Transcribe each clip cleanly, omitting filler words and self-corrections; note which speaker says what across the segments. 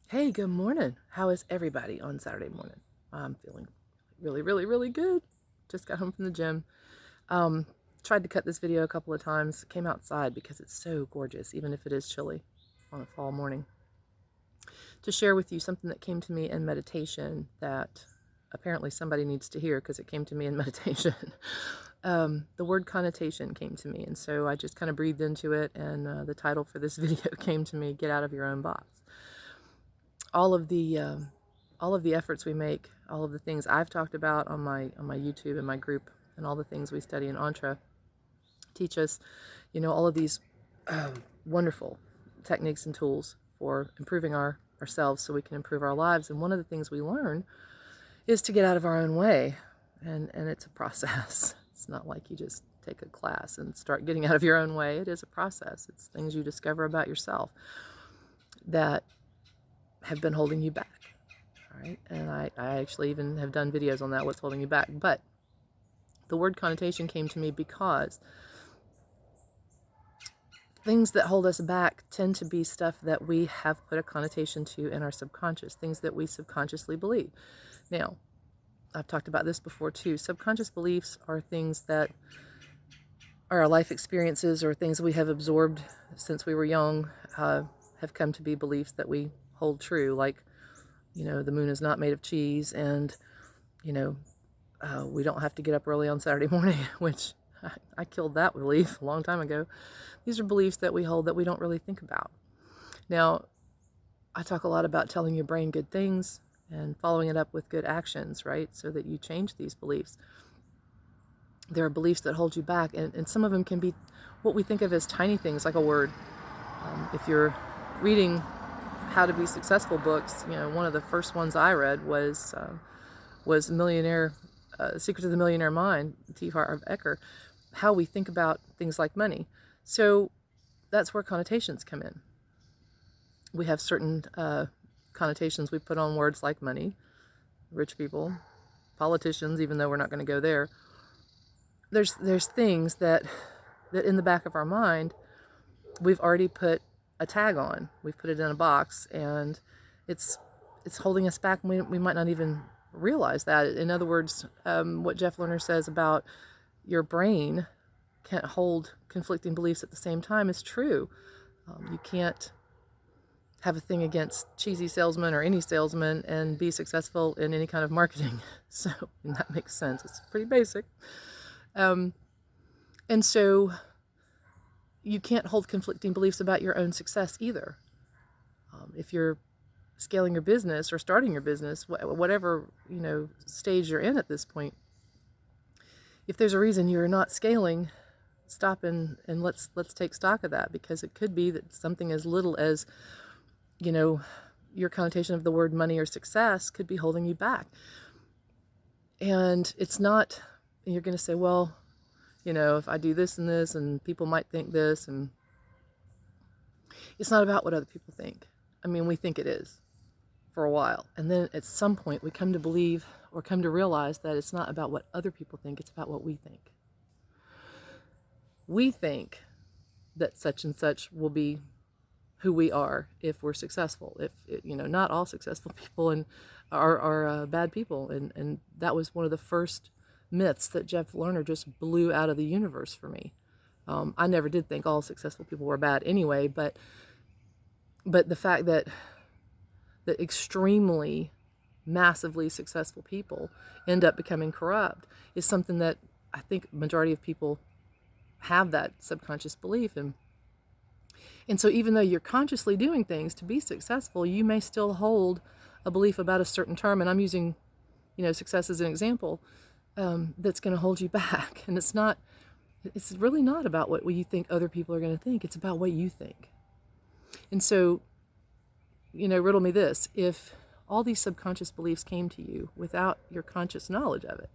Speaker 1: Hey, good morning. How is everybody on Saturday morning? I'm feeling really, really, really good. Just got home from the gym. Um, Tried to cut this video a couple of times. Came outside because it's so gorgeous, even if it is chilly on a fall morning. To share with you something that came to me in meditation that apparently somebody needs to hear because it came to me in meditation. The word connotation came to me, and so I just kind of breathed into it, and the title for this video came to me, Get Out of Your Own Box. All of the efforts we make, all of the things I've talked about on my YouTube and my group, and all the things we study in Entre teach us, all of these wonderful techniques and tools for improving ourselves so we can improve our lives. And one of the things we learn is to get out of our own way, and it's a process. It's not like you just take a class and start getting out of your own way. It is a process. It's things you discover about yourself that have been holding you back. All right, and I actually even have done videos on that, what's holding you back. But the word connotation came to me because things that hold us back tend to be stuff that we have put a connotation to in our subconscious, things that we subconsciously believe. Now, I've talked about this before too. Subconscious beliefs are things that are our life experiences or things we have absorbed since we were young, have come to be beliefs that we hold true, like, the moon is not made of cheese, and, we don't have to get up early on Saturday morning, which I killed that belief a long time ago. These are beliefs that we hold that we don't really think about. Now, I talk a lot about telling your brain good things and following it up with good actions, right? So that you change these beliefs. There are beliefs that hold you back, and some of them can be what we think of as tiny things, like a word. If you're reading How to Be Successful books, one of the first ones I read was Millionaire, Secrets of the Millionaire Mind, T. Harv Eker, how we think about things like money. So that's where connotations come in. We have certain connotations we put on words like money, rich people, politicians, even though we're not going to go there. There's things that in the back of our mind we've already put a tag on. We've put it in a box, and it's holding us back, and we might not even realize that. In other words, what Jeff Lerner says about your brain can't hold conflicting beliefs at the same time is true. You can't have a thing against cheesy salesmen or any salesman and be successful in any kind of marketing. So, and that makes sense. It's pretty basic. And so you can't hold conflicting beliefs about your own success either. If you're scaling your business or starting your business, whatever stage you're in at this point, if there's a reason you're not scaling, stop and let's take stock of that, because it could be that something as little as your connotation of the word money or success could be holding you back. And it's not, you're going to say, well, if I do this and this, and people might think this, and it's not about what other people think. I mean, we think it is for a while. And then at some point we come to believe or come to realize that it's not about what other people think, it's about what we think. We think that such and such will be who we are if we're successful. If not all successful people are bad people. And that was one of the first myths that Jeff Lerner just blew out of the universe for me. I never did think all successful people were bad anyway, but the fact that extremely, massively successful people end up becoming corrupt is something that I think majority of people have that subconscious belief in. And so even though you're consciously doing things to be successful, you may still hold a belief about a certain term, and I'm using, success as an example, that's going to hold you back. And it's really not about what you think other people are going to think. It's about what you think. And so, riddle me this. If all these subconscious beliefs came to you without your conscious knowledge of it,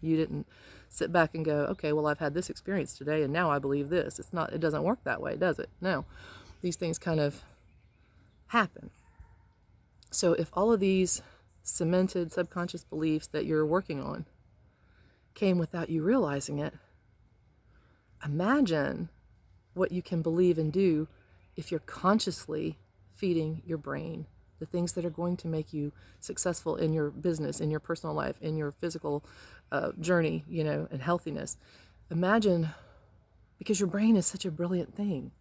Speaker 1: you didn't sit back and go, okay, well, I've had this experience today and now I believe this. It doesn't work that way, does it? No. These things kind of happen. So if all of these cemented subconscious beliefs that you're working on came without you realizing it, imagine what you can believe and do if you're consciously feeding your brain the things that are going to make you successful in your business, in your personal life, in your physical journey, and healthiness. Imagine, because your brain is such a brilliant thing,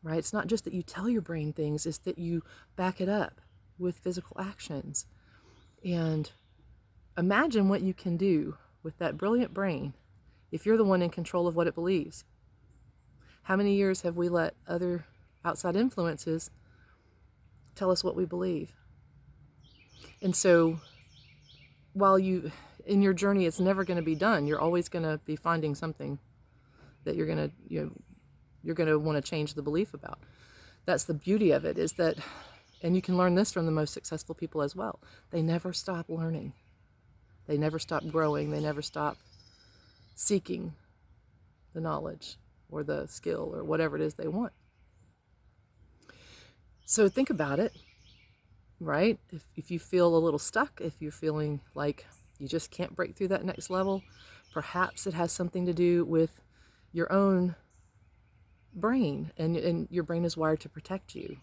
Speaker 1: right? It's not just that you tell your brain things, it's that you back it up with physical actions. And imagine what you can do with that brilliant brain if you're the one in control of what it believes. How many years have we let other outside influences tell us what we believe? And so while in your journey, it's never going to be done. You're always going to be finding something that you're going to want to change the belief about. That's the beauty of it, is that, and you can learn this from the most successful people as well. They never stop learning. They never stop growing. They never stop seeking the knowledge or the skill or whatever it is they want. So think about it, right? If you feel a little stuck, if you're feeling like you just can't break through that next level, perhaps it has something to do with your own brain, and your brain is wired to protect you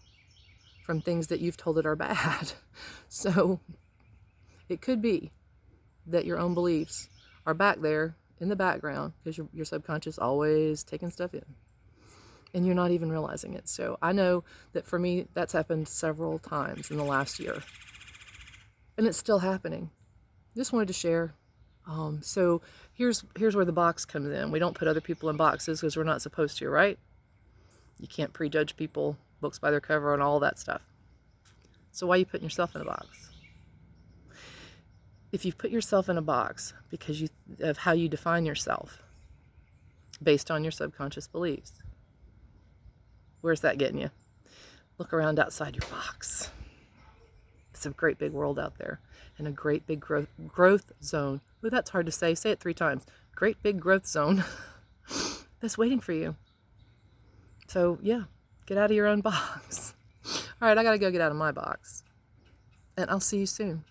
Speaker 1: from things that you've told it are bad. So it could be that your own beliefs are back there in the background, because your subconscious always taking stuff in, and you're not even realizing it. So I know that for me, that's happened several times in the last year, and it's still happening. Just wanted to share. So here's where the box comes in. We don't put other people in boxes because we're not supposed to, right? You can't prejudge people, books by their cover, and all that stuff. So why are you putting yourself in a box? If you put yourself in a box because of how you define yourself based on your subconscious beliefs, where's that getting you? Look around outside your box. It's a great big world out there, and a great big growth zone. Ooh, that's hard to say. Say it 3 times. Great big growth zone that's waiting for you. So yeah, get out of your own box. All right, I gotta go get out of my box, and I'll see you soon.